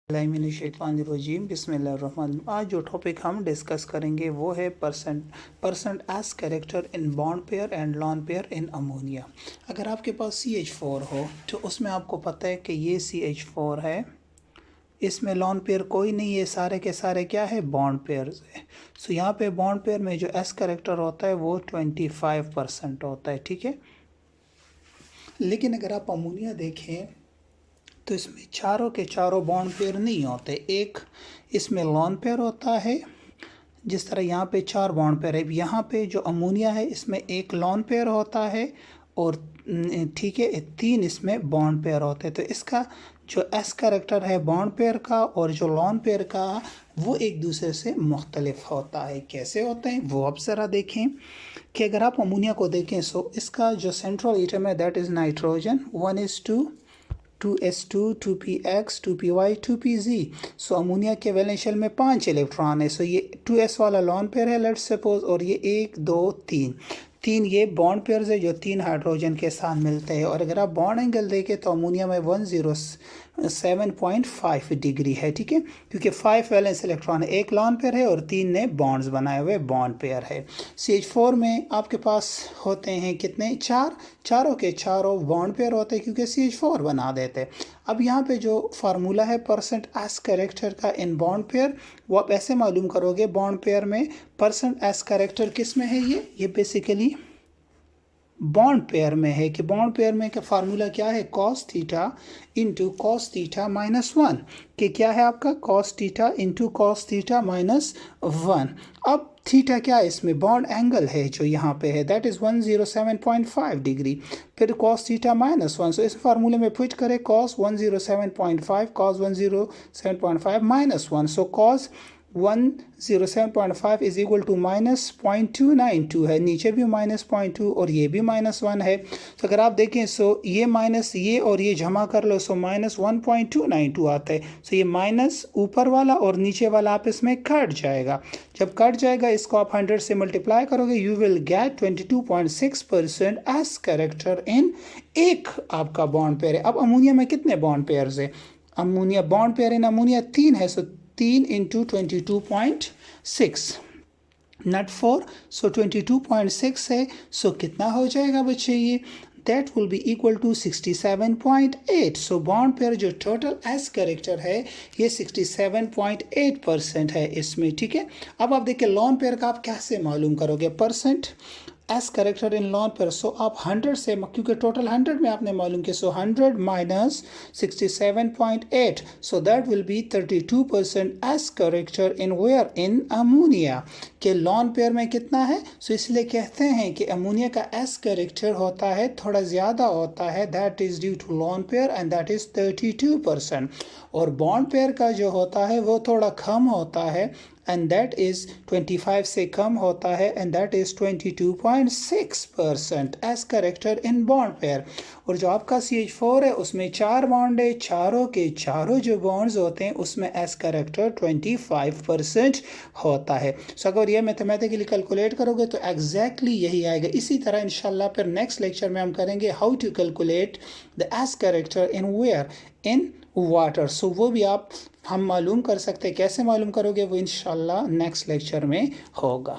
बिस्मिल्लाहिर्रहमानिर्रहीम बिस्मिल्लाहिर्रहमानिर्रहीम। आज जो टॉपिक हम डिस्कस करेंगे वो है percent as character in bond pair and lone pair in ammonia. अगर आपके पास CH4 हो तो उसमें आपको पता है कि ये CH4 है, इसमें लॉन पेयर कोई नहीं है, सारे के सारे क्या है, बॉन्ड पेयर्स है। सो यहाँ पे बॉन्ड पेयर में जो एस कैरेक्टर होता है वो 25% होता है, ठीक है। लेकिन अगर आप अमोनिया देखें तो इसमें चारों के चारों बॉन्ड पेयर नहीं होते, एक इसमें लॉन पेयर होता है। जिस तरह यहाँ पे 4 बॉन्ड पेयर है, यहाँ पे जो अमोनिया है इसमें एक लॉन पेयर होता है और ठीक है 3 इसमें बॉन्ड पेयर होते हैं। तो इसका जो एस कैरेक्टर है बॉन्ड पेयर का और जो लॉन पेयर का वो एक दूसरे से मुख्तलिफ होता है। कैसे होते हैं वो आप ज़रा देखें कि अगर आप अमोनिया को देखें सो इसका जो सेंट्रल एटम है that is nitrogen, 1:2 2s2 2px 2py 2pz। So ammonia के वैलेंस शेल में 5 इलेक्ट्रॉन है। सो ये 2s वाला लॉन पेयर है लेट्स सपोज, और ये 1 2 3 ये बॉन्ड पेयर्स है जो 3 हाइड्रोजन के साथ मिलते हैं। और अगर आप बॉन्ड एंगल देखें तो अमोनिया में 107.5 डिग्री है, ठीक है, क्योंकि 5 वैलेंस इलेक्ट्रॉन है, एक लॉन पेयर है और 3 ने बॉन्ड्स बनाए हुए बॉन्ड पेयर है। CH4 में आपके पास होते हैं कितने, 4, चारों के चारों बॉन्ड पेयर होते हैं क्योंकि CH4 बना देते हैं। अब यहाँ पे जो फार्मूला है परसेंट एस कैरेक्टर का इन बॉन्ड पेयर, वो आप ऐसे मालूम करोगे, बॉन्ड पेयर में परसेंट एस कैरेक्टर किस में है, ये बेसिकली बॉन्ड पेयर में है। कि बॉन्ड पेयर में का फार्मूला क्या है, cos theta into cos theta minus 1, कि क्या है आपका cos theta into cos theta minus 1। अब थीटा क्या है, इसमें बॉन्ड एंगल है जो यहाँ पे है दैट इज़ 107.5 डिग्री, फिर कॉस थीटा माइनस 1। सो इस फार्मूले में पुट करें cos 107.5 cos 107.5 minus 1। So cos 107.5 is equal to minus 0.292 है, नीचे भी माइनस 0.2 और ये भी माइनस 1 है। तो अगर आप देखें सो ये माइनस ये और ये जमा कर लो सो माइनस 1.292 आता है। सो ये माइनस ऊपर वाला और नीचे वाला आपस में कट जाएगा। जब कट जाएगा इसको आप 100 से मल्टीप्लाई करोगे you will get 22.6% S character इन एक आपका बॉन्ड पेयर है। अब अमोनिया में कितने बॉन्ड पेयर्स है, ammonia bond pair in ammonia 3 है, सो 3 इंटू 22.6 नट 4, सो 22.6 है। सो कितना हो जाएगा बच्चे, ये that will be equal to 67.8। So bond pair जो टोटल एस कैरेक्टर है ये 67.8% है इसमें, ठीक है। अब आप देखिए लॉन पेयर का आप कैसे मालूम करोगे percent S character in lone pair. So आप 100 से, क्योंकि टोटल 100 में आपने मालूम किया, so 100 minus 67.8, so that will be 32% s character in where, in ammonia. के लॉन पेयर में कितना है, सो इसलिए कहते हैं कि अमोनिया का एस कैरेक्टर होता है थोड़ा ज़्यादा होता है, that is due to lone pair and that is 32%। और बॉन्ड पेयर का जो होता है वो थोड़ा कम होता है एंड दैट इज़ 25 से कम होता है and that is 22.6% S character in bond pair. और जो आपका CH4 है उसमें 4 बॉन्ड है, चारों के चारों जो बॉन्ड्स होते हैं उसमें एस कैरेक्टर 25% होता है। सो अगर ये मैथमेटिकली कैलकुलेट करोगे तो एग्जैक्टली यही आएगा। इसी तरह इंशाल्लाह फिर नेक्स्ट लेक्चर में हम करेंगे how to calculate the S character in where, in water. So वो भी हम मालूम कर सकते हैं, कैसे मालूम करोगे वो इंशाल्लाह नेक्स्ट लेक्चर में होगा।